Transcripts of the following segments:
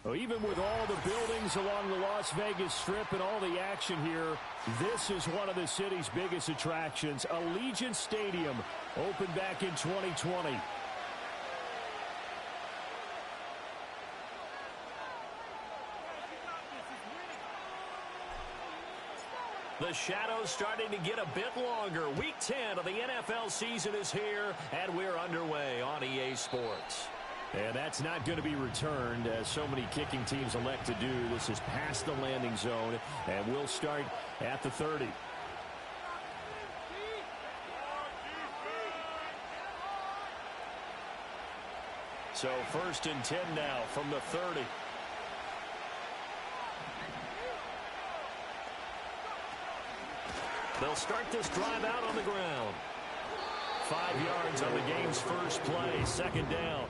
Well, even with all the buildings along the Las Vegas Strip and all the action here, this is one of the city's biggest attractions. Allegiant Stadium opened back in 2020. The shadow's starting to get a bit longer. Week 10 of the NFL season is here, and we're underway on EA Sports. And that's not going to be returned, as so many kicking teams elect to do. This is past the landing zone, and we'll start at the 30. So 1st and 10 now from the 30. They'll start this drive out on the ground. 5 yards on the game's first play, 2nd down.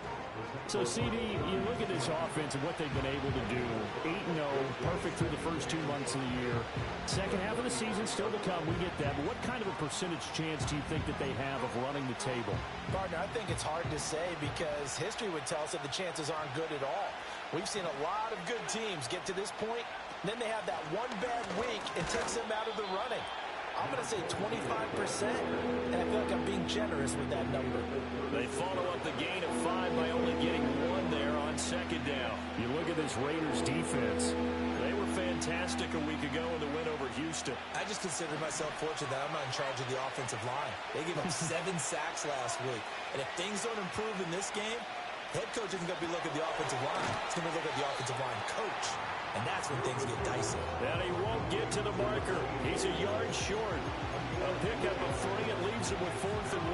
So, CD, you look at this offense and what they've been able to do. 8-0, perfect through the first 2 months of the year. Second half of the season still to come. We get that. But what kind of a percentage chance do you think that they have of running the table? Partner, I think it's hard to say because history would tell us that the chances aren't good at all. We've seen a lot of good teams get to this point. Then they have that one bad week. It takes them out of the running. I'm going to say 25%, and I feel like I'm being generous with that number. They follow up the gain of 5 by only getting 1 there on 2nd down. You look at this Raiders defense. They were fantastic a week ago in the win over Houston. I just consider myself fortunate that I'm not in charge of the offensive line. They gave up 7 sacks last week. And if things don't improve in this game, head coach isn't going to be looking at the offensive line. He's going to be looking at the offensive line coach. And that's when things get dicey. And he won't get to the marker. He's a yard short. A pickup of 3 and leaves him with 4th and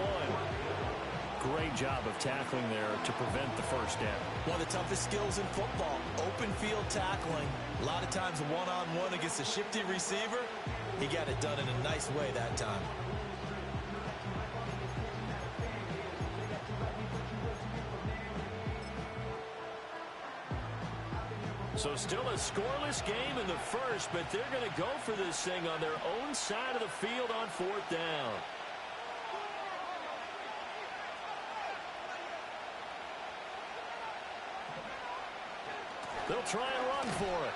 1. Great job of tackling there to prevent the first down. One of the toughest skills in football, open field tackling. A lot of times one-on-one against a shifty receiver. He got it done in a nice way that time. So still a scoreless game in the first, but they're going to go for this thing on their own side of the field on 4th down. They'll try and run for it.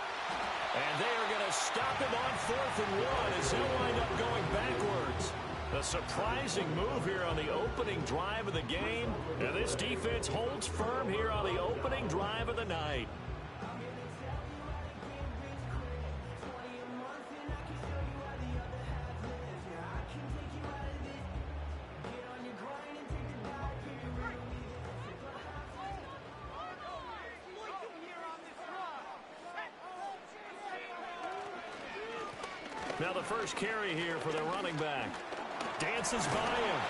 And they are going to stop him on 4th and 1 as he'll wind up going backwards. A surprising move here on the opening drive of the game. And this defense holds firm here on the opening drive of the night. Now the first carry here for the running back. Dances by him.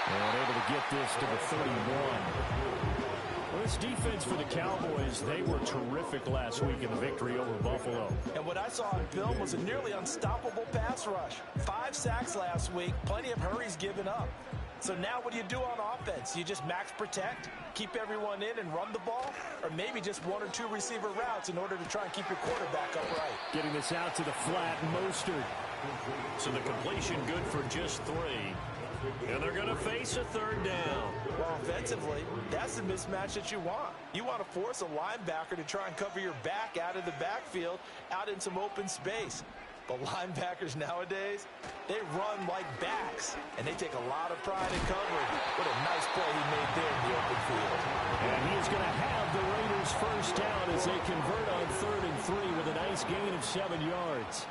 And able to get this to the 31. Well, this defense for the Cowboys, they were terrific last week in the victory over Buffalo. And what I saw on film was a nearly unstoppable pass rush. 5 sacks last week, plenty of hurries given up. So now what do you do on offense? You just max protect, keep everyone in and run the ball, or maybe just 1 or 2 receiver routes in order to try and keep your quarterback upright. Getting this out to the flat, Mostert. So the completion good for just 3. And they're going to face a 3rd down. Well, offensively, that's the mismatch that you want. You want to force a linebacker to try and cover your back out of the backfield, out in some open space. But linebackers nowadays, they run like backs, and they take a lot of pride in covering. What a nice play he made there in the open field. And he is going to have the Raiders first down as they convert on 3rd and 3 with a nice gain of 7 yards.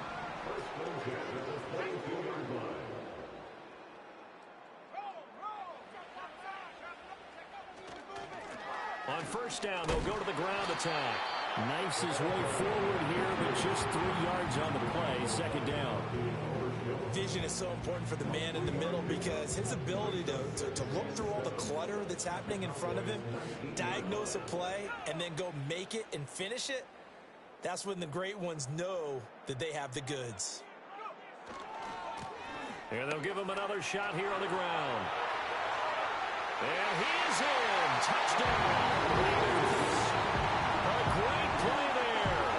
On 1st down, they'll go to the ground attack. Knifes his way forward here, but just 3 yards on the play, 2nd down. Vision is so important for the man in the middle because his ability to look through all the clutter that's happening in front of him, diagnose a play, and then go make it and finish it, that's when the great ones know that they have the goods. And they'll give him another shot here on the ground. And he is in. Touchdown, Raiders. A great play there.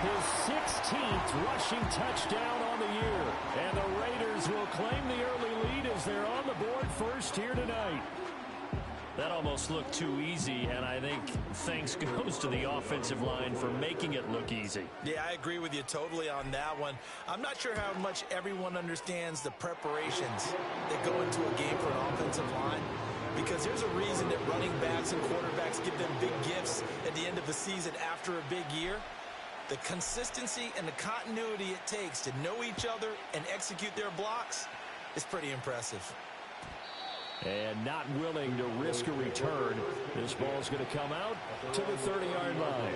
His 16th rushing touchdown on the year. And the Raiders will claim the early lead as they're on the board first here tonight. That almost looked too easy, and I think thanks goes to the offensive line for making it look easy. Yeah, I agree with you totally on that one. I'm not sure how much everyone understands the preparations that go into a game for an offensive line, because there's a reason that running backs and quarterbacks give them big gifts at the end of the season after a big year. The consistency and the continuity it takes to know each other and execute their blocks is pretty impressive. And not willing to risk a return. This ball's going to come out to the 30-yard line.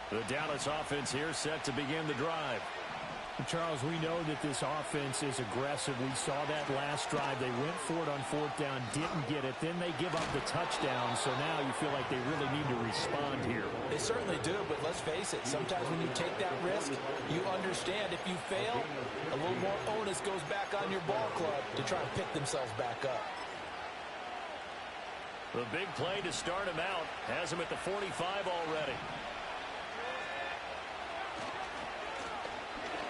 The Dallas offense here set to begin the drive. Charles, we know that this offense is aggressive. We saw that last drive. They went for it on fourth down, didn't get it. Then they give up the touchdown. So now you feel like they really need to respond here. They certainly do, but let's face it. Sometimes when you take that risk, you understand if you fail, a little more onus goes back on your ball club to try and pick themselves back up. The big play to start him out has him at the 45 already.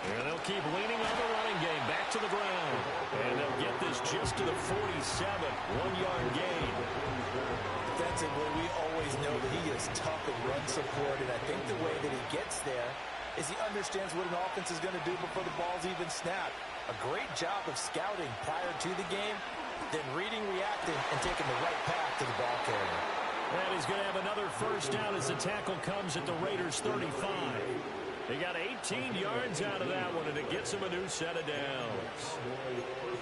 And they'll keep leaning on the running game back to the ground. And they'll get this just to the 47. 1-yard gain. Defensively, we always know that he is tough in run support, and I think the way that he gets there is he understands what an offense is going to do before the ball's even snapped. A great job of scouting prior to the game, then reading, reacting, and taking the right path to the ball carrier. And he's going to have another first down as the tackle comes at the Raiders' 35. They got 18 yards out of that one, and it gets them a new set of downs.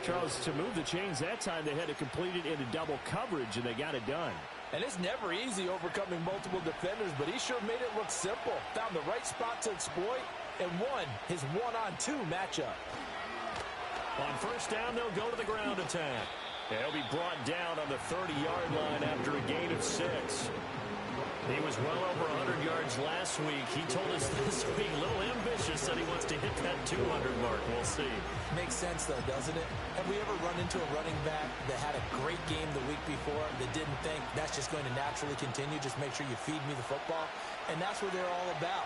Charles, to move the chains that time, they had to complete it into double coverage, and they got it done. And it's never easy overcoming multiple defenders, but he sure made it look simple. Found the right spot to exploit and won his one-on-two matchup. On first down, they'll go to the ground attack. And he'll be brought down on the 30-yard line after a gain of 6. He was well over 100 yards last week. He told us this week, a little ambitious, that he wants to hit that 200 mark. We'll see. Makes sense, though, doesn't it? Have we ever run into a running back that had a great game the week before that didn't think that's just going to naturally continue? Just make sure you feed me the football. And that's what they're all about.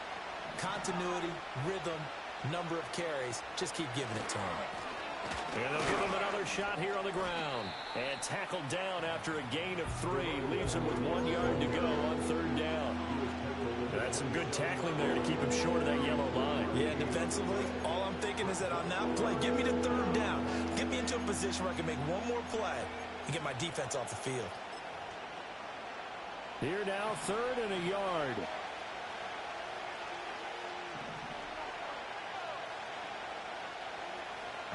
Continuity, rhythm, number of carries. Just keep giving it to him. And they'll give him another shot here on the ground. And tackled down after a gain of 3. Leaves him with 1 yard to go on third down. That's some good tackling there to keep him short of that yellow line. Yeah, defensively, all I'm thinking is that on that play, get me to third down. Get me into a position where I can make one more play and get my defense off the field. Here now, 3rd and a yard.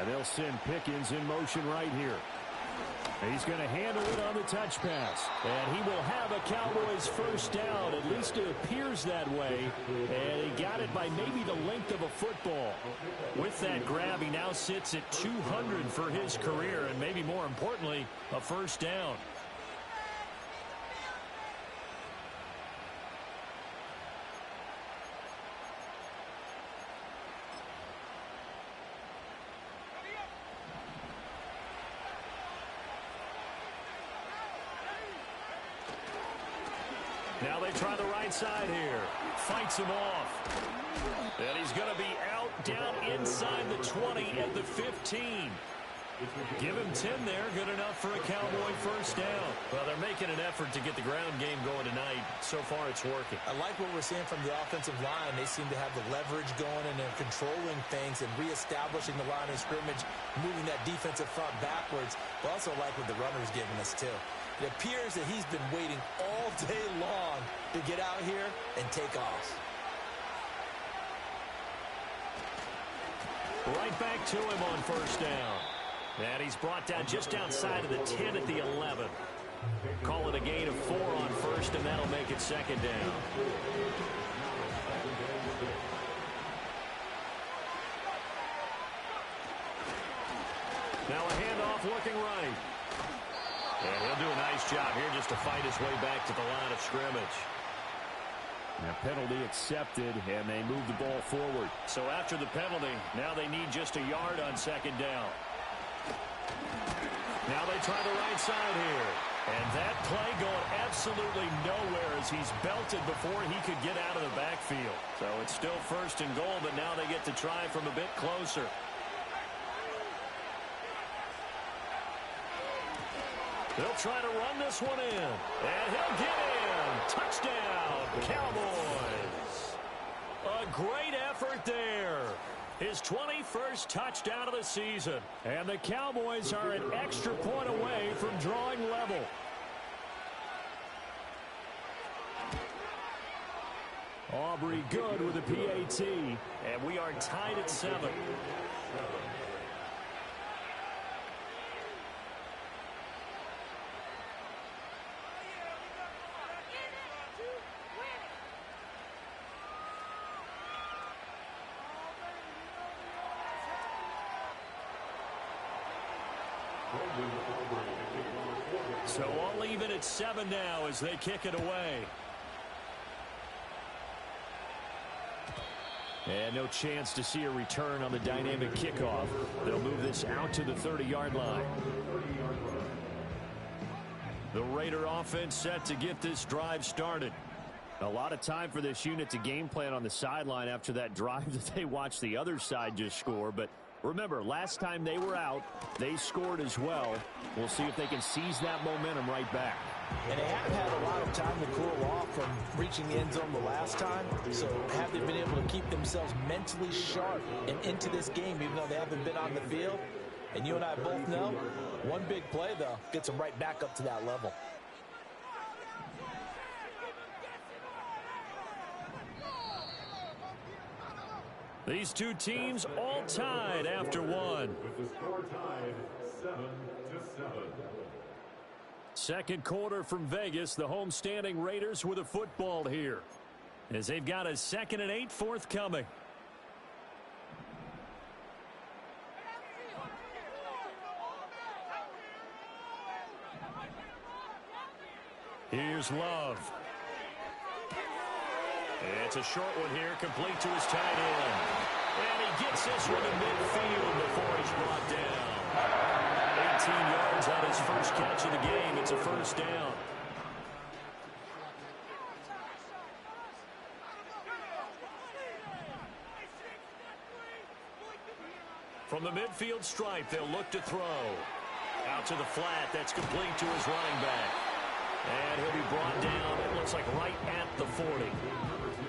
And they'll send Pickens in motion right here. He's going to handle it on the touch pass. And he will have a Cowboys first down. At least it appears that way. And he got it by maybe the length of a football. With that grab, he now sits at 200 for his career. And maybe more importantly, a first down. Now they try the right side here. Fights him off. And he's going to be out down inside the 20 at the 15. Give him 10 there. Good enough for a Cowboy first down. Well, they're making an effort to get the ground game going tonight. So far, it's working. I like what we're seeing from the offensive line. They seem to have the leverage going, and they're controlling things and reestablishing the line of scrimmage, moving that defensive front backwards. But also like what the runner's giving us, too. It appears that he's been waiting all day long to get out here and take off. Right back to him on first down. And he's brought down just outside of the 10 at the 11. Call it a gain of 4 on first, and that'll make it second down. Now a handoff looking right. And he'll do a nice job here just to fight his way back to the line of scrimmage. A penalty accepted, and they move the ball forward. So after the penalty, now they need just a yard on second down. Now they try the right side here. And that play going absolutely nowhere as he's belted before he could get out of the backfield. So it's still 1st and goal, but now they get to try from a bit closer. They'll try to run this one in. And he'll get in. Touchdown, Cowboys. A great effort there. His 21st touchdown of the season. And the Cowboys are an extra point away from drawing level. Aubrey good with a PAT. And we are tied at 7. So all even at 7 now as they kick it away. And no chance to see a return on the dynamic kickoff. They'll move this out to the 30-yard line. The Raider offense set to get this drive started. A lot of time for this unit to game plan on the sideline after that drive that they watched the other side just score. But remember, last time they were out, they scored as well. We'll see if they can seize that momentum right back. And they haven't had a lot of time to cool off from reaching the end zone the last time. So have they been able to keep themselves mentally sharp and into this game, even though they haven't been on the field? And you and I both know, one big play, though, gets them right back up to that level. These two teams all tied after one. With the score tied 7-7. Second quarter from Vegas, the homestanding Raiders with a football here. As they've got a 2nd and 8 forthcoming. Here's Love. It's a short one here, complete to his tight end. And he gets this one to midfield before he's brought down. 18 yards on his first catch of the game. It's a 1st down. From the midfield stripe, they'll look to throw. Out to the flat. That's complete to his running back. And he'll be brought down, it looks like right at the 40.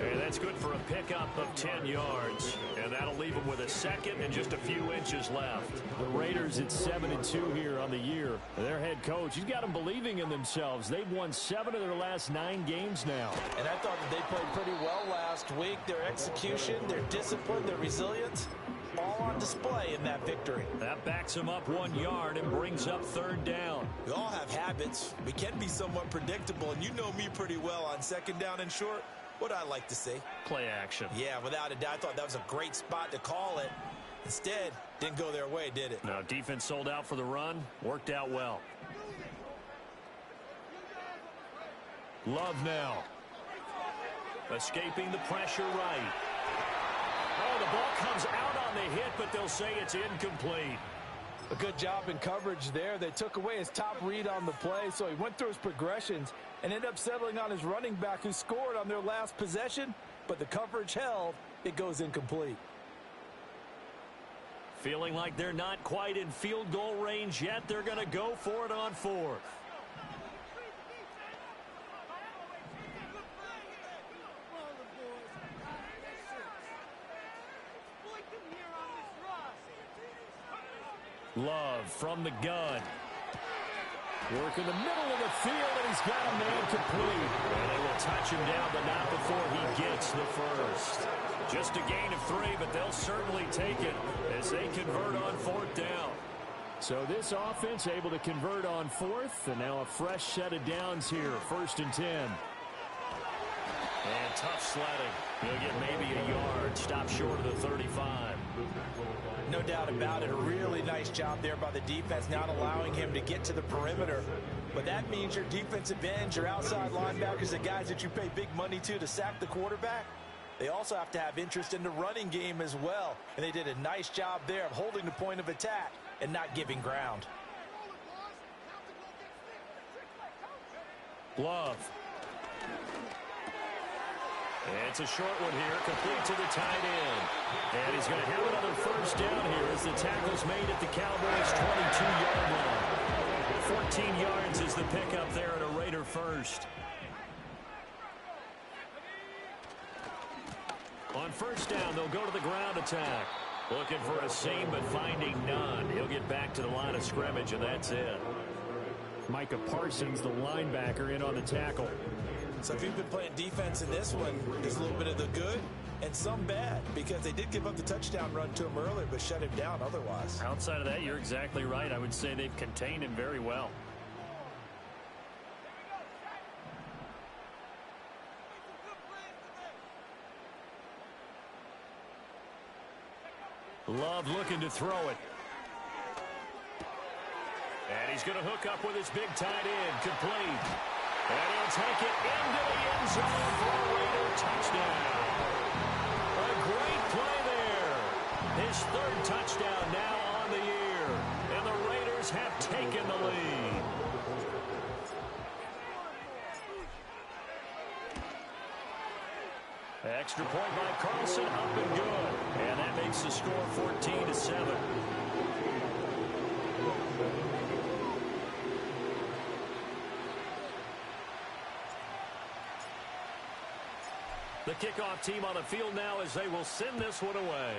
And that's good for a pickup of 10 yards. And that'll leave him with a 2nd and just a few inches left. The Raiders at 7-2 here on the year. Their head coach, he's got them believing in themselves. They've won 7 of their last 9 games now. And I thought that they played pretty well last week. Their execution, their discipline, their resilience, all on display in that victory. That backs him up 1 yard and brings up 3rd down. We all have habits. We can be somewhat predictable, and you know me pretty well on 2nd down and short. What I like to see. Play action. Yeah, without a doubt. I thought that was a great spot to call it. Instead, didn't go their way, did it? No, defense sold out for the run. Worked out well. Love now. Escaping the pressure right. Oh, the ball comes out on the hit, but they'll say it's incomplete. A good job in coverage there. They took away his top read on the play, so he went through his progressions and ended up settling on his running back who scored on their last possession, but the coverage held. It goes incomplete. Feeling like they're not quite in field goal range yet. They're going to go for it on 4th. Love from the gun. Work in the middle of the field, and he's got a man complete. And they will touch him down, but not before he gets the 1st. Just a gain of 3, but they'll certainly take it as they convert on 4th down. So this offense able to convert on 4th, and now a fresh set of downs here, 1st and 10. And tough sledding. He'll get maybe a yard. Stop short of the 35. No doubt about it. A really nice job there by the defense, not allowing him to get to the perimeter. But that means your defensive ends, your outside linebackers, the guys that you pay big money to sack the quarterback, they also have to have interest in the running game as well. And they did a nice job there of holding the point of attack and not giving ground. Love. It's a short one here, complete to the tight end. And he's going to have another first down here as the tackle's made at the Cowboys' 22-yard line. 14 yards is the pickup there at a Raider first. On first down, they'll go to the ground attack. Looking for a seam, but finding none. He'll get back to the line of scrimmage, and that's it. Micah Parsons, the linebacker, in on the tackle. So if you've been playing defense in this one, there's a little bit of the good and some bad, because they did give up the touchdown run to him earlier, but shut him down otherwise. Outside of that, you're exactly right. I would say they've contained him very well. Love looking to throw it. And he's going to hook up with his big tight end, complete. And he'll take it into the end zone for a Raider touchdown. A great play there. His third touchdown now on the year. And the Raiders have taken the lead. Extra point by Carlson, up and good. And that makes the score 14-7. The kickoff team on the field now as they will send this one away.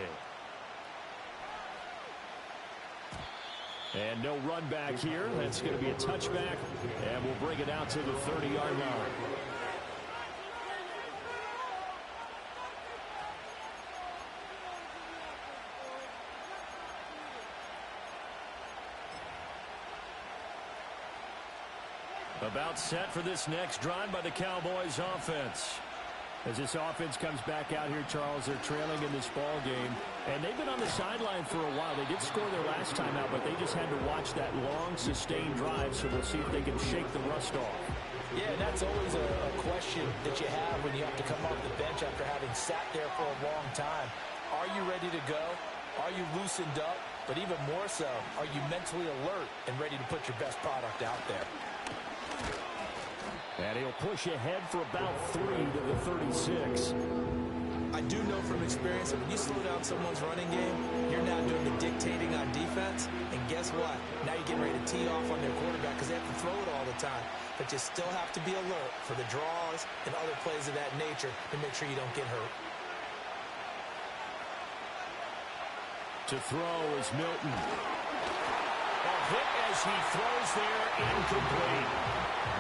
And no run back here. That's going to be a touchback. And we'll bring it out to the 30-yard line. About set for this next drive by the Cowboys offense. As this offense comes back out here, Charles, they're trailing in this ball game. And they've been on the sideline for a while. They did score their last time out, but they just had to watch that long, sustained drive, so we'll see if they can shake the rust off. Yeah, and that's always a question that you have when you have to come off the bench after having sat there for a long time. Are you ready to go? Are you loosened up? But even more so, are you mentally alert and ready to put your best product out there? And he'll push ahead for about 3 to the 36. I do know from experience that when you slow down someone's running game, you're now doing the dictating on defense. And guess what? Now you're getting ready to tee off on their quarterback because they have to throw it all the time. But you still have to be alert for the draws and other plays of that nature to make sure you don't get hurt. To throw is Milton. A hit as he throws there, incomplete.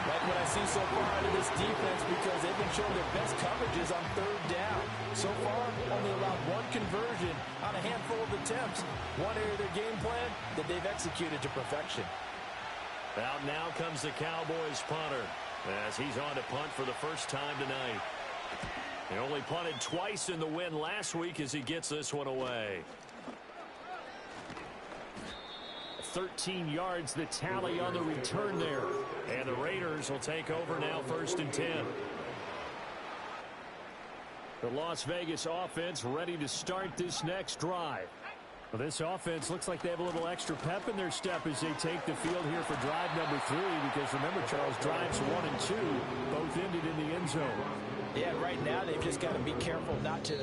Like what I see so far out of this defense, because they've been showing their best coverages on third down. So far, only allowed one conversion on a handful of attempts. One area of their game plan that they've executed to perfection. Out now comes the Cowboys punter as he's on to punt for the first time tonight. He only punted twice in the win last week as he gets this one away. 13 yards, the tally on the return there. And the Raiders will take over now, 1st and 10. The Las Vegas offense ready to start this next drive. Well, this offense looks like they have a little extra pep in their step as they take the field here for drive number 3. Because remember, Charles, drives 1 and 2 both ended in the end zone. Yeah, right now they've just got to be careful not to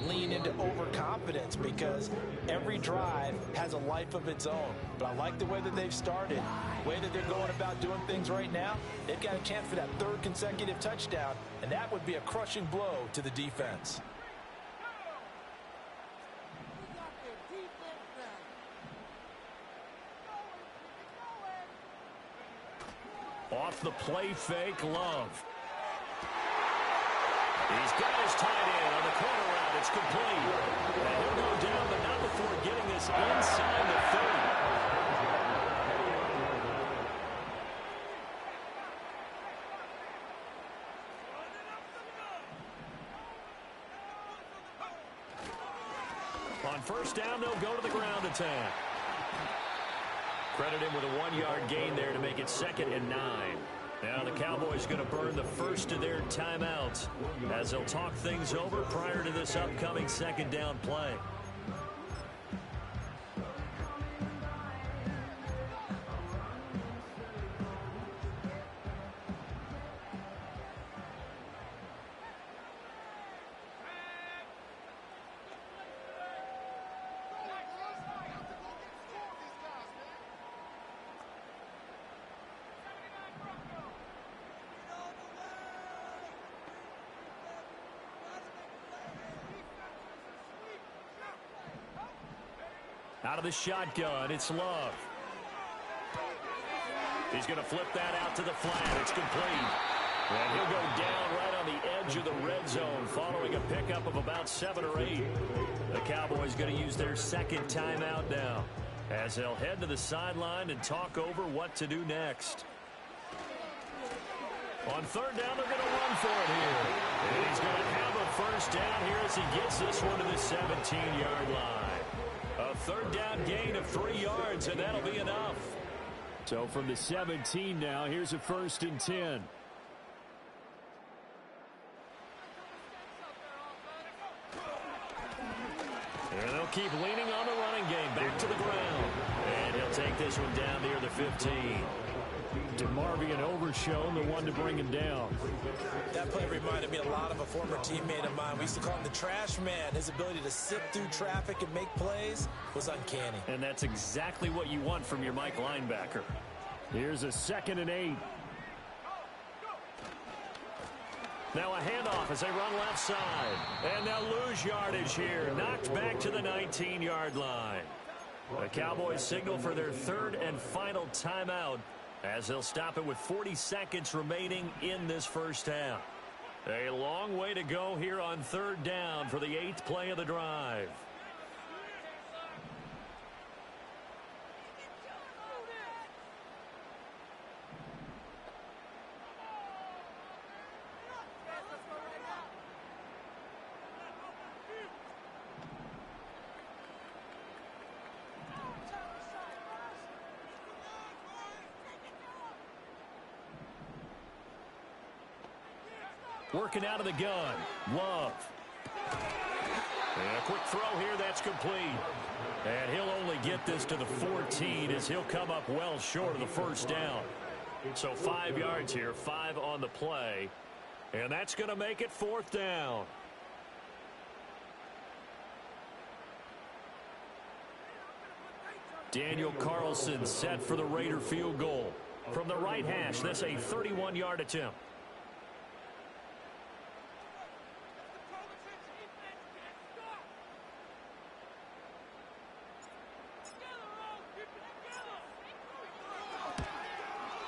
lean into overconfidence because every drive has a life of its own. But I like the way that they've started, the way that they're going about doing things right now. They've got a chance for that 3rd consecutive touchdown, and that would be a crushing blow to the defense. Off the play fake, Love. He's got his tight end on the corner route. It's complete. And he'll go down, but not before getting this inside the 30. On first down, they'll go to the ground attack. Credit him with a 1-yard gain there to make it 2nd and 9. Now the Cowboys going to burn the first of their timeouts as they'll talk things over prior to this upcoming 2nd down play. Out of the shotgun, it's Love. He's going to flip that out to the flat. It's complete. And he'll go down right on the edge of the red zone following a pickup of about 7 or 8. The Cowboys going to use their second timeout now as they'll head to the sideline and talk over what to do next. On third down, they're going to run for it here. And he's going to have a first down here as he gets this one to the 17-yard line. A third down gain of 3 yards, and that'll be enough. So from the 17 now, here's a 1st and 10. And they'll keep leaning on the running game. Back to the ground. And he'll take this one down near the 15. DeMarvion Overshown, the one to bring him down. That play reminded me a lot of a former teammate of mine. We used to call him the trash man. His ability to sit through traffic and make plays was uncanny. And that's exactly what you want from your Mike linebacker. Here's a 2nd and 8. Now a handoff as they run left side. And they'll lose yardage here. Knocked back to the 19-yard line. The Cowboys signal for their 3rd and final timeout as they'll stop it with 40 seconds remaining in this first half. A long way to go here on 3rd down for the 8th play of the drive. Working out of the gun. Love. And a quick throw here, that's complete. And he'll only get this to the 14 as he'll come up well short of the first down. So 5 yards here, 5 on the play. And that's going to make it 4th down. Daniel Carlson set for the Raider field goal. From the right hash, that's a 31-yard attempt.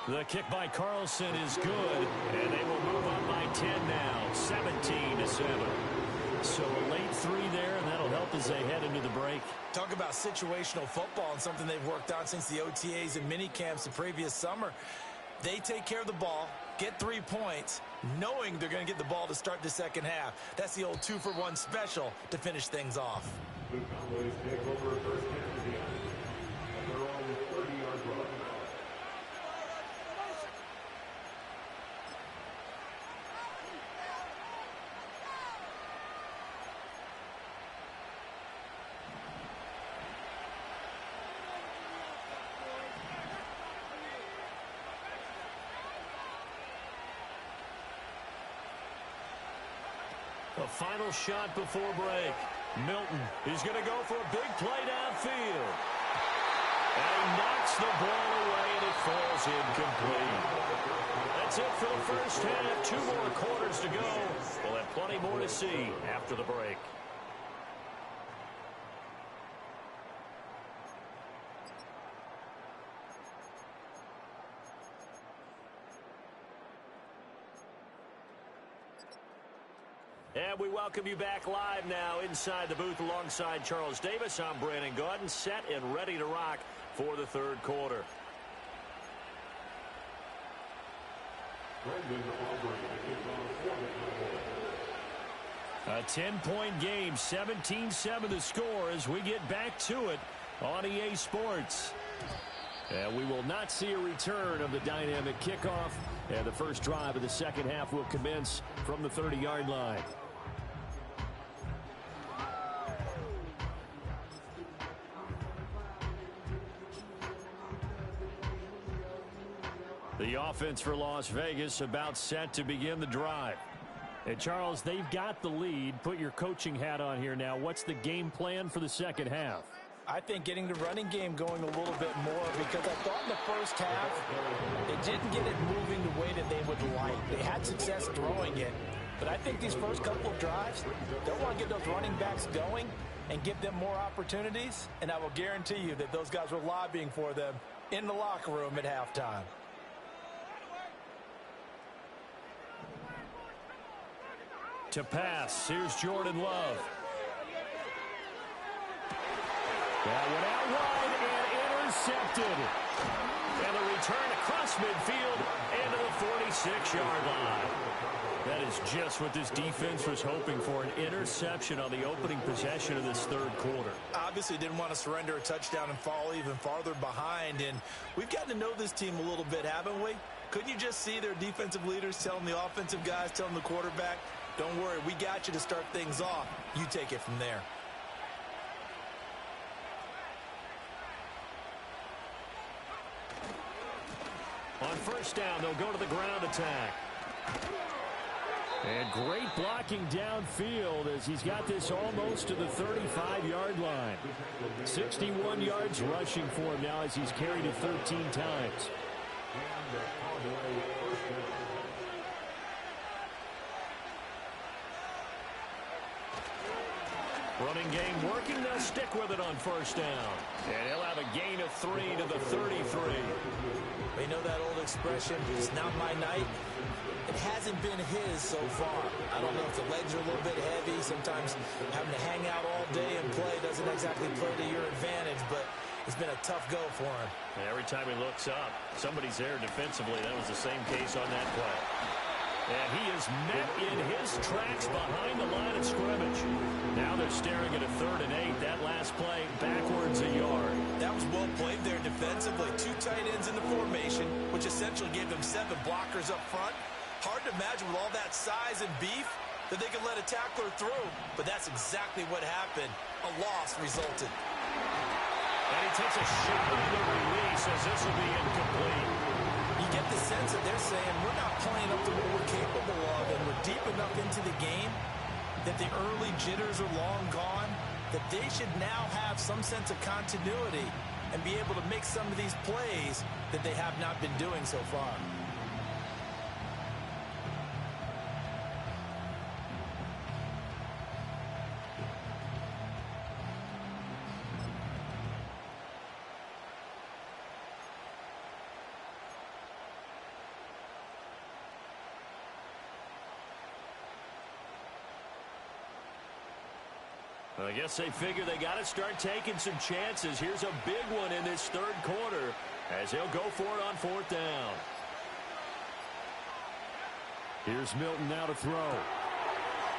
The kick by Carlson is good, and they will move on by 10 now, 17-7. So a late 3 there, and that'll help as they head into the break. Talk about situational football and something they've worked on since the OTAs and mini camps the previous summer. They take care of the ball, get 3 points, knowing they're going to get the ball to start the second half. That's the old 2-for-1 special to finish things off. The Cowboys take over first down again at their own 30-yard line. The final shot before break. Milton is going to go for a big play downfield. And he knocks the ball away, and it falls incomplete. That's it for the first half. 2 more quarters to go. We'll have plenty more to see after the break. And we welcome you back live now inside the booth alongside Charles Davis. I'm Brandon Gaudin, set and ready to rock for the 3rd quarter. A 10-point game, 17-7 the score as we get back to it on EA Sports. And we will not see a return of the dynamic kickoff. And the first drive of the second half will commence from the 30-yard line. The offense for Las Vegas about set to begin the drive. And Charles, they've got the lead. Put your coaching hat on here now. What's the game plan for the second half? I think getting the running game going a little bit more, because I thought in the first half they didn't get it moving the way that they would like. They had success throwing it, But I think these first couple of drives, they'll want to get those running backs going and give them more opportunities. And I will guarantee you that those guys were lobbying for them in the locker room at halftime. To pass, here's Jordan Love. That went out wide and intercepted. And the return across midfield into the 46-yard line. That is just what this defense was hoping for, an interception on the opening possession of this third quarter. Obviously didn't want to surrender a touchdown and fall even farther behind. And we've gotten to know this team a little bit, haven't we? Couldn't you just see their defensive leaders telling the offensive guys, telling the quarterback, don't worry, we got you to start things off. You take it from there. On first down, they'll go to the ground attack. And great blocking downfield as he's got this almost to the 35-yard line. 61 yards rushing for him now as he's carried it 13 times. Running game working. They'll stick with it on first down. And he'll have a gain of 3 to the 33. We know that old expression, it's not my night. It hasn't been his so far. I don't know if the legs are a little bit heavy. Sometimes having to hang out all day and play doesn't exactly play to your advantage, but it's been a tough go for him. And every time he looks up, somebody's there defensively. That was the same case on that play. And he is met in his tracks behind the line of scrimmage. Now they're staring at a 3rd and 8. That last play backwards a yard. That was well played there defensively. 2 tight ends in the formation, which essentially gave them 7 blockers up front. Hard to imagine with all that size and beef that they could let a tackler through. But that's exactly what happened. A loss resulted. And he takes a shot on the release as this will be incomplete. You get the sense that they're saying we're not playing up to what we're capable of, and we're deep enough into the game that the early jitters are long gone, that they should now have some sense of continuity and be able to make some of these plays that they have not been doing so far. I guess they figure they got to start taking some chances. Here's a big one in this third quarter as he'll go for it on 4th down. Here's Milton now to throw.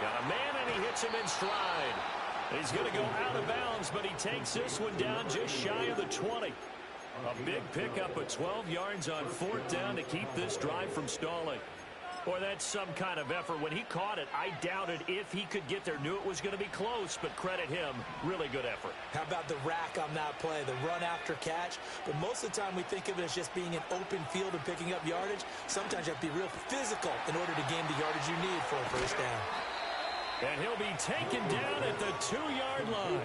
Got a man and he hits him in stride. He's going to go out of bounds, but he takes this one down just shy of the 20. A big pickup of 12 yards on 4th down to keep this drive from stalling. Boy, that's some kind of effort. When he caught it, I doubted if he could get there. Knew it was going to be close, but credit him. Really good effort. How about the rack on that play, the run after catch? But most of the time we think of it as just being an open field and picking up yardage. Sometimes you have to be real physical in order to gain the yardage you need for a first down. And he'll be taken down at the 2-yard line.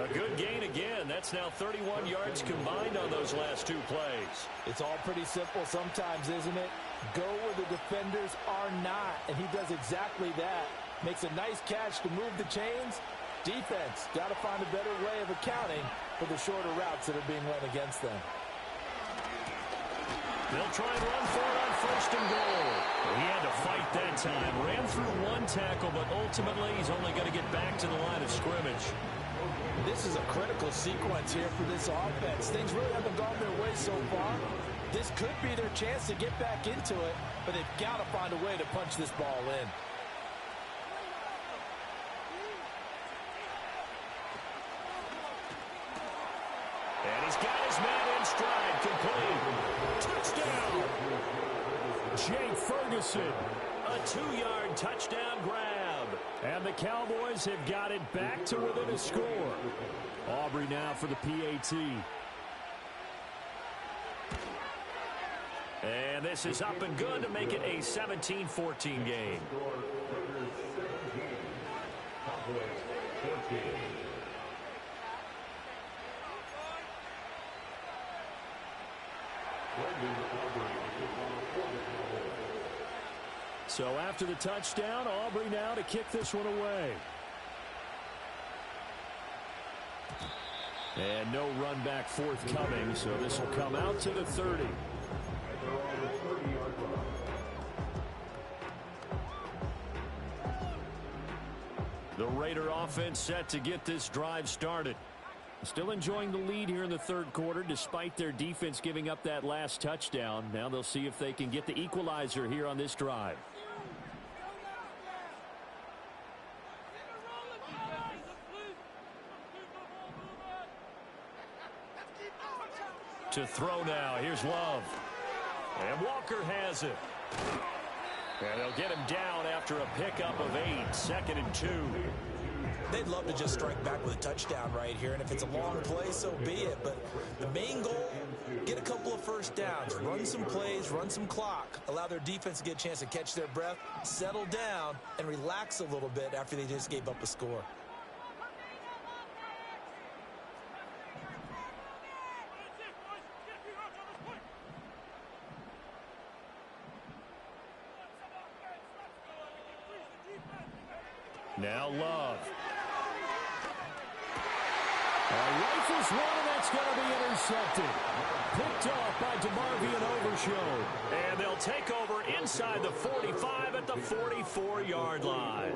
A good gain again. That's now 31 yards combined on those last 2 plays. It's all pretty simple sometimes, isn't it? Go where the defenders are not, and he does exactly that. Makes a nice catch to move the chains. Defense got to find a better way of accounting for the shorter routes that are being run against them. They'll try and run for it on 1st and goal. He had to fight that time. Ran through 1 tackle, but ultimately he's only going to get back to the line of scrimmage. This is a critical sequence here for this offense. Things really haven't gone their way so far. This could be their chance to get back into it, but they've got to find a way to punch this ball in. And he's got his man in stride, complete. Touchdown! Jake Ferguson, a 2-yard touchdown grab. And the Cowboys have got it back to within a score. Aubrey now for the PAT. And this is up and good to make it a 17-14 game. So after the touchdown, Aubrey now to kick this one away. And no run back forthcoming, so this will come out to the 30. The Raider offense set to get this drive started. Still enjoying the lead here in the third quarter despite their defense giving up that last touchdown. Now they'll see if they can get the equalizer here on this drive. To throw now. Here's Love. And Walker has it. And they'll get him down after a pickup of 8. 2nd and 2. They'd love to just strike back with a touchdown right here, and if it's a long play, so be it. But the main goal, get a couple of first downs, run some plays, run some clock, allow their defense to get a chance to catch their breath, settle down, and relax a little bit after they just gave up a score. Now Love. Rifles one, and that's going to be intercepted. Picked off by DeMarvion Overshown. And they'll take over inside the 45 at the 44-yard line.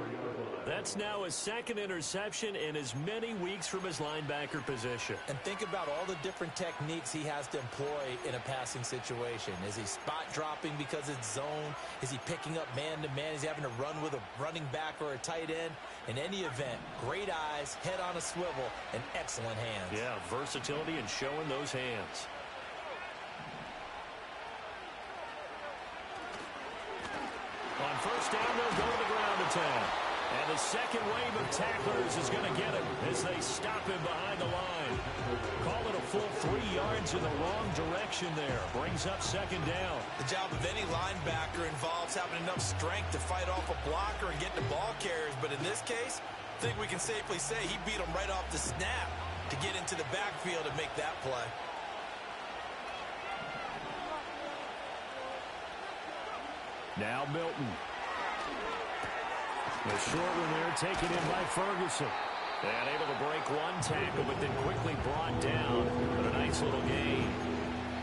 That's now his 2nd interception in as many weeks from his linebacker position. And think about all the different techniques he has to employ in a passing situation. Is he spot dropping because it's zone? Is he picking up man-to-man? Is he having to run with a running back or a tight end? In any event, great eyes, head on a swivel, and excellent hands. Yeah, versatility and showing those hands. On first down, they'll go to the ground attack. And the second wave of tacklers is going to get him as they stop him behind the line. Call it a full 3 yards in the wrong direction there. Brings up 2nd down. The job of any linebacker involves having enough strength to fight off a blocker and get the ball carriers. But in this case, I think we can safely say he beat him right off the snap to get into the backfield and make that play. Now Milton. The short one there taken in by Ferguson. And able to break one tackle, but then quickly brought down. But a nice little gain.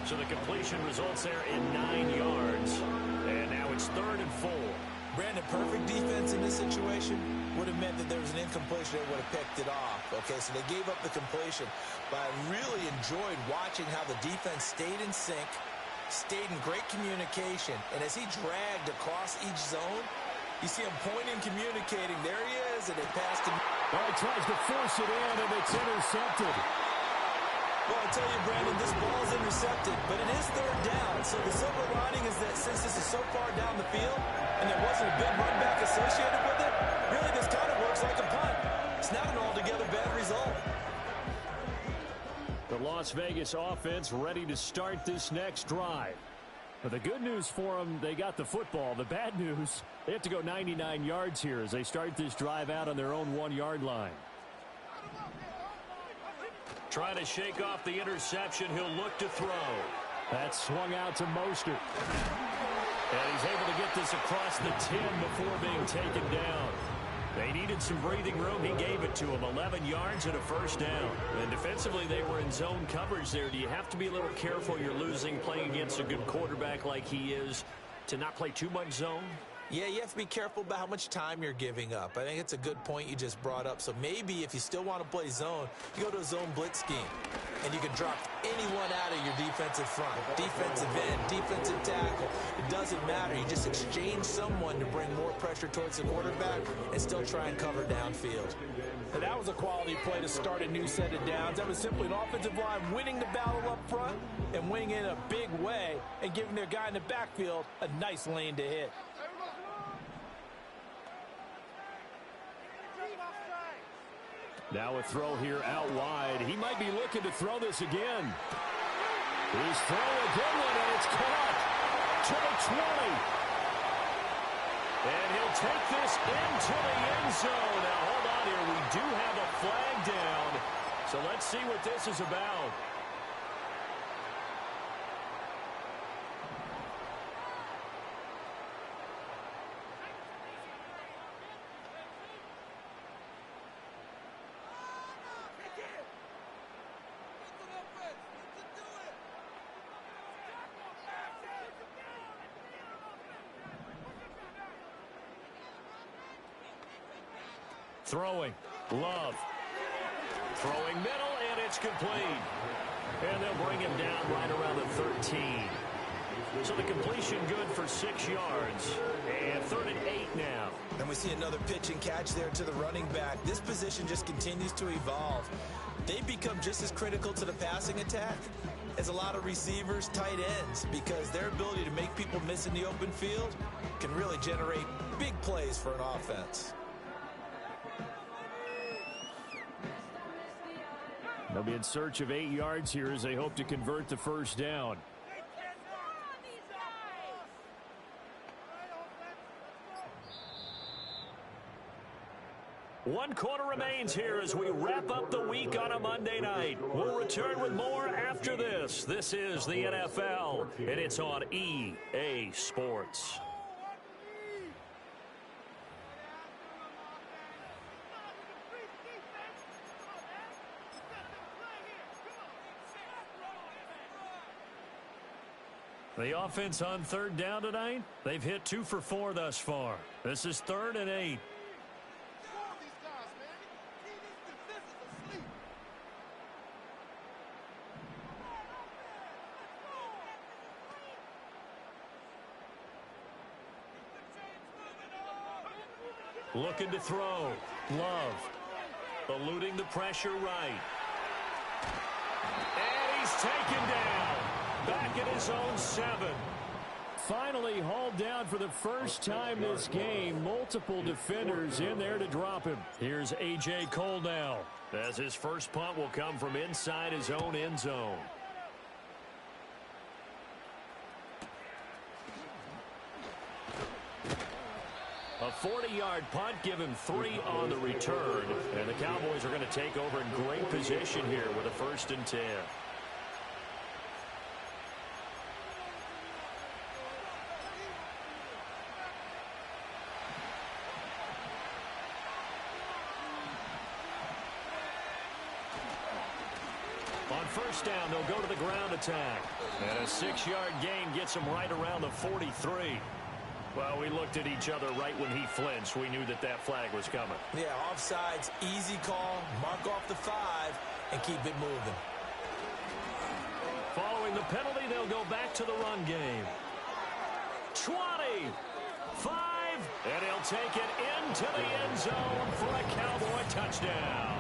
So the completion results there in 9 yards. And now it's 3rd and 4. Brandon, perfect defense in this situation would have meant that there was an incompletion that would have picked it off. Okay, so they gave up the completion. But I really enjoyed watching how the defense stayed in sync, stayed in great communication. And as he dragged across each zone, you see him pointing, communicating. There he is, and they passed him. Oh, he tries to force it in, and it's intercepted. Well, I tell you, Brandon, this ball is intercepted, but it is 3rd down. So the silver lining is that since this is so far down the field, and there wasn't a big run back associated with it, really this kind of works like a punt. It's not an altogether bad result. The Las Vegas offense ready to start this next drive. But the good news for them, they got the football. The bad news, they have to go 99 yards here as they start this drive out on their own 1-yard line. Trying to shake off the interception. He'll look to throw. That's swung out to Mostert. And he's able to get this across the 10 before being taken down. They needed some breathing room. He gave it to him. 11 yards and a first down. And defensively, they were in zone coverage there. Do you have to be a little careful? You're losing, playing against a good quarterback like he is, to not play too much zone? Yeah, you have to be careful about how much time you're giving up. I think it's a good point you just brought up. So maybe if you still want to play zone, you go to a zone blitz scheme. And you can drop anyone out of your defensive front. Defensive end, defensive tackle. It doesn't matter. You just exchange someone to bring more pressure towards the quarterback and still try and cover downfield. And that was a quality play to start a new set of downs. That was simply an offensive line winning the battle up front and winning in a big way and giving their guy in the backfield a nice lane to hit. Now a throw here out wide. He might be looking to throw this again. He's throwing a good one, and it's caught to the 20. And he'll take this into the end zone. Now, hold on here. We do have a flag down. So let's see what this is about. Throwing. Love. Throwing middle, and it's complete. And they'll bring him down right around the 13. So the completion good for 6 yards. And 3rd and 8 now. And we see another pitch and catch there to the running back. This position just continues to evolve. They become just as critical to the passing attack as a lot of receivers, tight ends, because their ability to make people miss in the open field can really generate big plays for an offense. They'll be in search of 8 yards here as they hope to convert the first down. One quarter remains here as we wrap up the week on a Monday night. We'll return with more after this. This is the NFL, and it's on EA Sports. The offense on 3rd down tonight, they've hit 2 for 4 thus far. This is 3rd and 8. Looking to throw. Love. Eluding the pressure right. And he's taken down. Back at his own 7. Finally hauled down for the first time this game. Multiple defenders in there to drop him. Here's A.J. Cole now, as his first punt will come from inside his own end zone. A 40-yard punt, give him 3 on the return. And the Cowboys are going to take over in great position here with a 1st and 10. On 1st down, they'll go to the ground attack. And a 6-yard gain gets him right around the 43. Well, we looked at each other right when he flinched. We knew that that flag was coming. Yeah, offsides, easy call, mark off the 5, and keep it moving. Following the penalty, they'll go back to the run game. 20, 5, and he'll take it into the end zone for a Cowboy touchdown.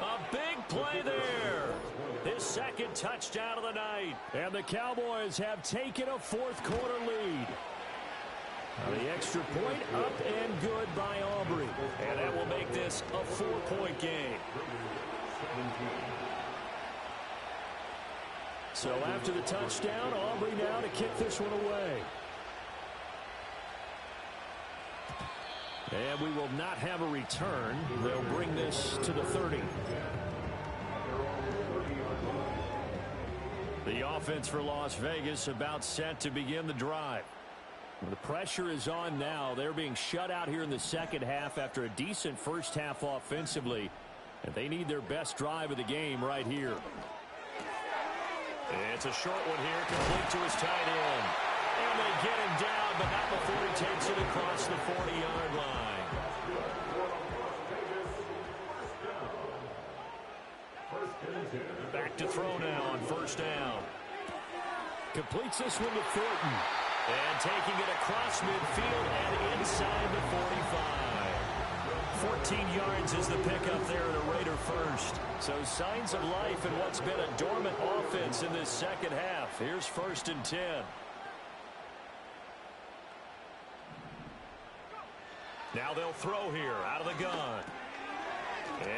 A big play there. His 2nd touchdown of the night. And the Cowboys have taken a 4th quarter lead. The extra point up and good by Aubrey. And that will make this a 4-point game. So after the touchdown, Aubrey now to kick this one away. And we will not have a return. They'll bring this to the 30. The offense for Las Vegas about set to begin the drive. The pressure is on now. They're being shut out here in the 2nd half after a decent first half offensively. And they need their best drive of the game right here. It's a short one here, complete to his tight end. And they get him down, but not before he takes it across the 40-yard line. Back to throw now on 1st down. Completes this one to Thornton. And taking it across midfield and inside the 45. 14 yards is the pickup there at a Raider 1st. So signs of life in what's been a dormant offense in this 2nd half. Here's 1st and 10. Now they'll throw here out of the gun.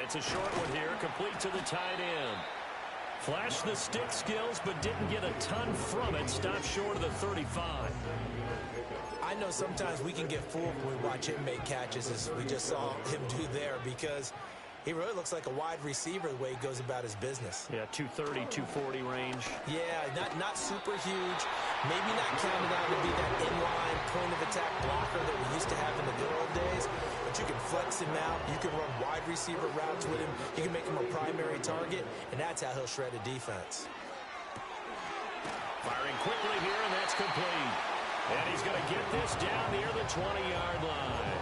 It's a short one here, complete to the tight end. Flashed the stick skills, but didn't get a ton from it. Stopped short of the 35. I know sometimes we can get fooled when we watch him make catches, as we just saw him do there, because he really looks like a wide receiver the way he goes about his business. Yeah, 230, 240 range. Yeah, not super huge. Maybe not counted out to be that inline point-of-attack blocker that we used to have in the good old days. But you can flex him out. You can run wide receiver routes with him. You can make him a primary target, and that's how he'll shred a defense. Firing quickly here, and that's complete. And he's going to get this down near the 20-yard line.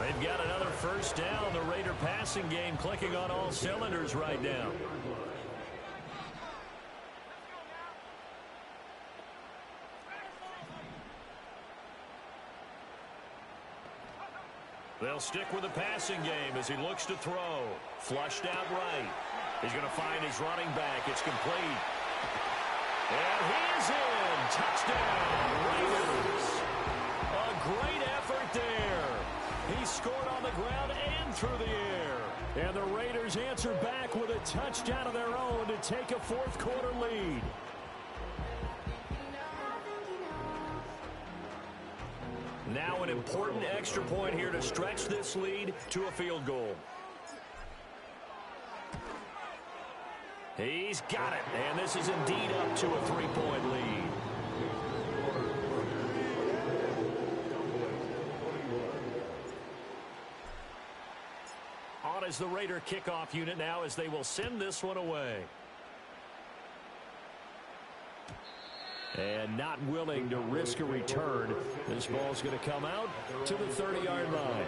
They've got another first down. The Raider passing game clicking on all cylinders right now. They'll stick with the passing game as he looks to throw. Flushed out right. He's going to find his running back. It's complete. And he's in. Touchdown, Raiders. A great effort there. He scored on the ground and through the air. And the Raiders answer back with a touchdown of their own to take a fourth quarter lead. Now an important extra point here to stretch this lead to a field goal. He's got it, and this is indeed up to a 3-point lead. On is the Raider kickoff unit now as they will send this one away. And not willing to risk a return. This ball's going to come out to the 30-yard line.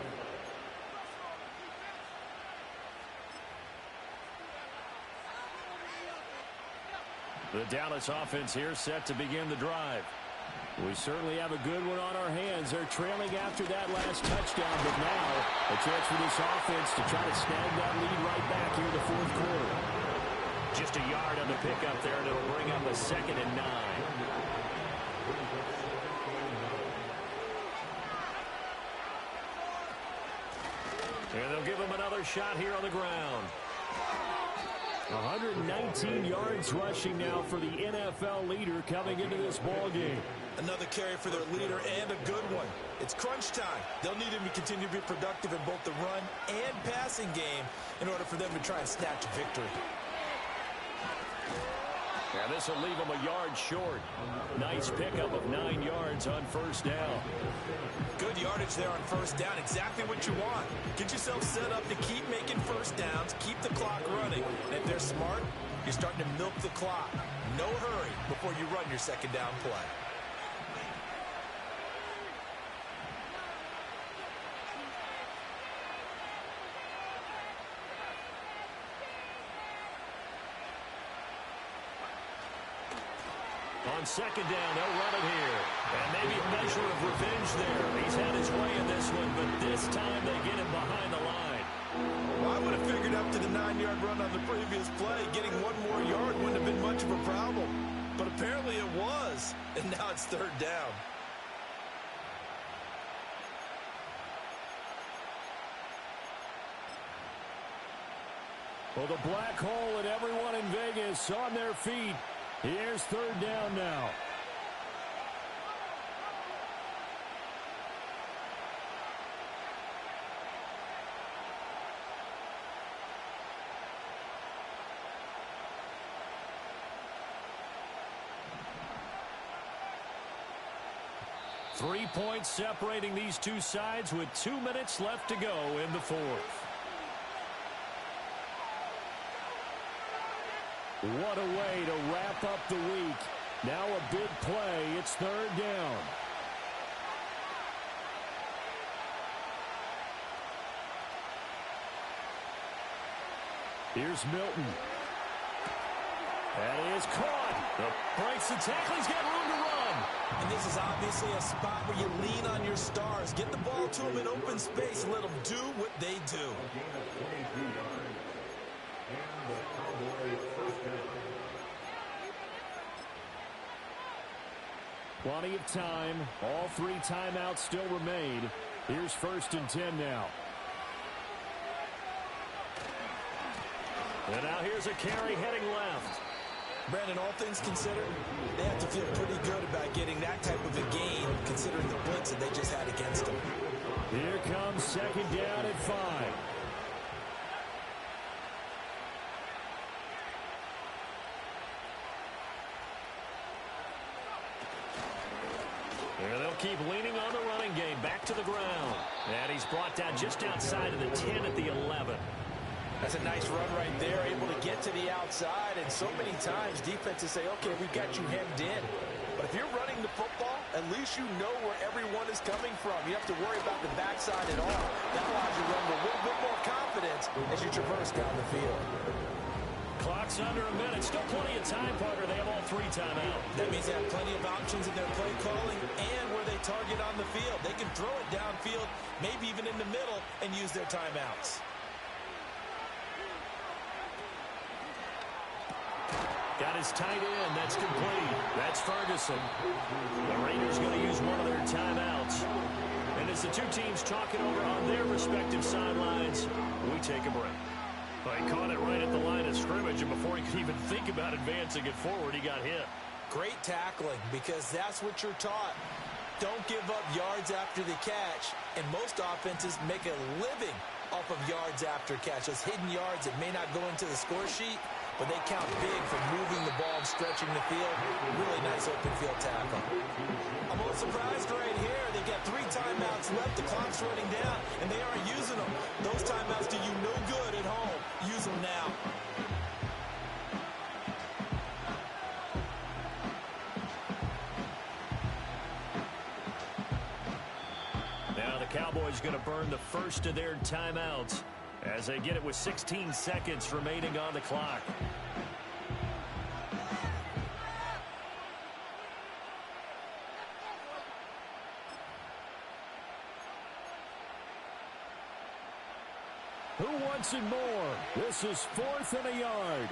The Dallas offense here set to begin the drive. We certainly have a good one on our hands. They're trailing after that last touchdown, but now a chance for this offense to try to snag that lead right back here in the fourth quarter. Just a yard on the pickup there, and it'll bring up a 2nd and 9. And they'll give him another shot here on the ground. 119 yards rushing now for the NFL leader coming into this ball game. Another carry for their leader and a good one. It's crunch time. They'll need him to continue to be productive in both the run and passing game in order for them to try and snatch a victory. And this will leave him a yard short. Nice pickup of 9 yards on first down. Good yardage there on first down. Exactly what you want. Get yourself set up to keep making first downs, keep the clock running. And if they're smart, you're starting to milk the clock. No hurry before you run your second down play. On second down, they'll run it here. And maybe a measure of revenge there. He's had his way in this one, but this time they get him behind the line. Well, I would have figured after the 9-yard run on the previous play, getting one more yard wouldn't have been much of a problem. But apparently it was, and now it's third down. Well, the black hole and everyone in Vegas on their feet. Here's third down now. Three points separating these two sides with 2 minutes left to go in the fourth. What a way to wrap up the week. Now a big play. It's third down. Here's Milton. That is caught. Breaks the tackle. He's got room to run. And this is obviously a spot where you lean on your stars. Get the ball to them in open space and let them do what they do. Plenty of time. All 3 timeouts still remain. Here's 1st and 10 now. And now here's a carry heading left. Brandon, all things considered, they have to feel pretty good about getting that type of a gain considering the blitz that they just had against them. Here comes 2nd down at 5. And they'll keep leaning on the running game. Back to the ground. And he's brought down just outside of the 10 at the 11. That's a nice run right there, able to get to the outside. And so many times defenses say, okay, we've got you hemmed in. But But if you're running the football, at least you know where everyone is coming from. You have to worry about the backside at all. That allows you to run with a little bit more confidence as you traverse down the field. Clock's under a minute. Still plenty of time, Parker. They have all 3 timeouts. That means they have plenty of options in their play calling and where they target on the field. They can throw it downfield, maybe even in the middle, and use their timeouts. Got his tight end. That's complete. That's Ferguson. The Raiders going to use one of their timeouts. And as the two teams talking over on their respective sidelines, we take a break. Well, he caught it right at the line of scrimmage, and before he could even think about advancing it forward, he got hit. Great tackling, because that's what you're taught. Don't give up yards after the catch, and most offenses make a living off of yards after catch. Those hidden yards that may not go into the score sheet, but they count big for moving the ball and stretching the field. Really nice open field tackle. I'm a little surprised right here. They've got 3 timeouts left. The clock's running down, and they aren't using them. Those timeouts do you no good at home. Use them now. Now the Cowboys going to burn the first of their timeouts as they get it with 16 seconds remaining on the clock. Who wants it more? This is 4th and a yard.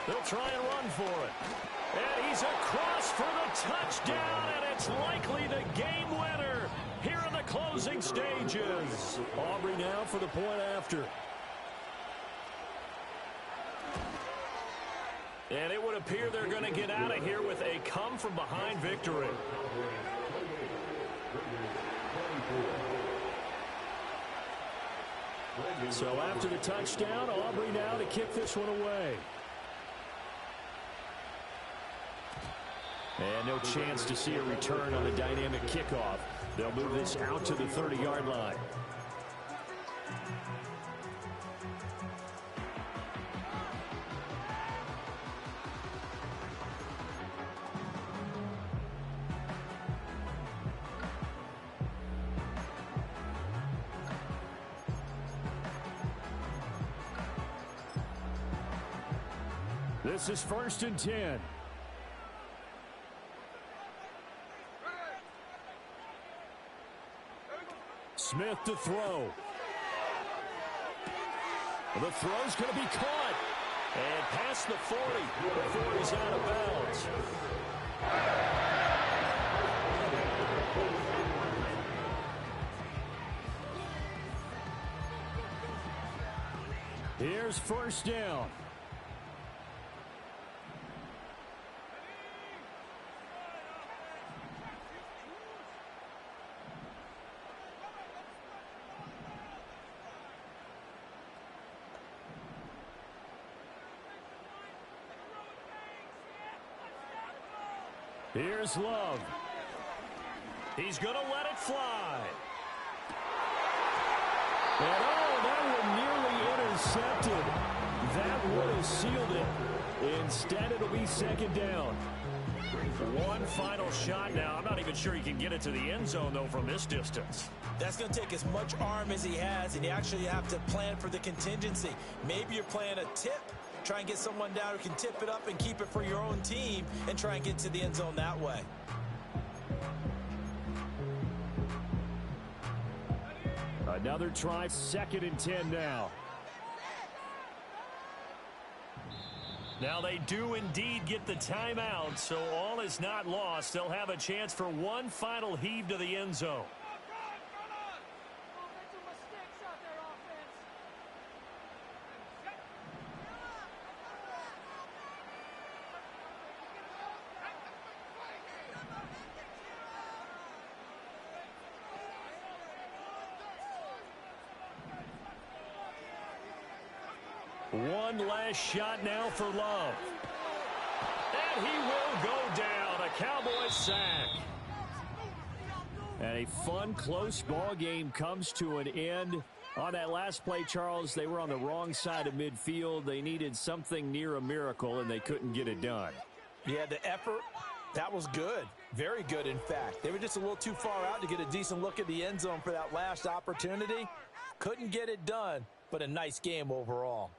They'll try and run for it. And he's across for the touchdown, and it's likely the game winner here in the closing stages. Aubrey now for the point after. And it would appear they're going to get out of here with a come-from-behind victory. So after the touchdown, Aubrey now to kick this one away. And no chance to see a return on the dynamic kickoff. They'll move this out to the 30-yard line. This is 1st and 10. Smith to throw. The throw's going to be caught. And past the 40 before he's out of bounds. Here's 1st down. Here's Love. He's going to let it fly. And that one nearly intercepted. That would have sealed it. Instead, it'll be 2nd down. One final shot now. I'm not even sure he can get it to the end zone, though, from this distance. That's going to take as much arm as he has, and you actually have to plan for the contingency. Maybe you're playing a tip. Try and get someone down who can tip it up and keep it for your own team and try and get to the end zone that way. Another try, 2nd and 10 now. Now they do indeed get the timeout, so all is not lost. They'll have a chance for one final heave to the end zone. One last shot now for Love. And he will go down. A Cowboys sack. And a fun, close ball game comes to an end. On that last play, Charles, they were on the wrong side of midfield. They needed something near a miracle, and they couldn't get it done. Yeah, the effort, that was good. Very good, in fact. They were just a little too far out to get a decent look at the end zone for that last opportunity. Couldn't get it done, but a nice game overall.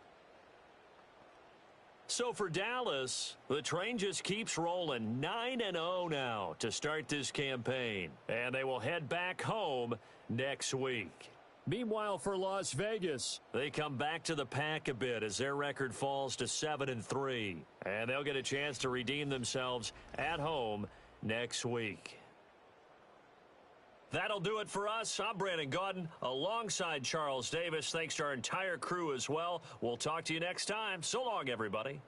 So for Dallas, the train just keeps rolling. 9-0 now to start this campaign. And they will head back home next week. Meanwhile, for Las Vegas, they come back to the pack a bit as their record falls to 7-3. And they'll get a chance to redeem themselves at home next week. That'll do it for us. I'm Brandon Gaudin alongside Charles Davis. Thanks to our entire crew as well. We'll talk to you next time. So long, everybody.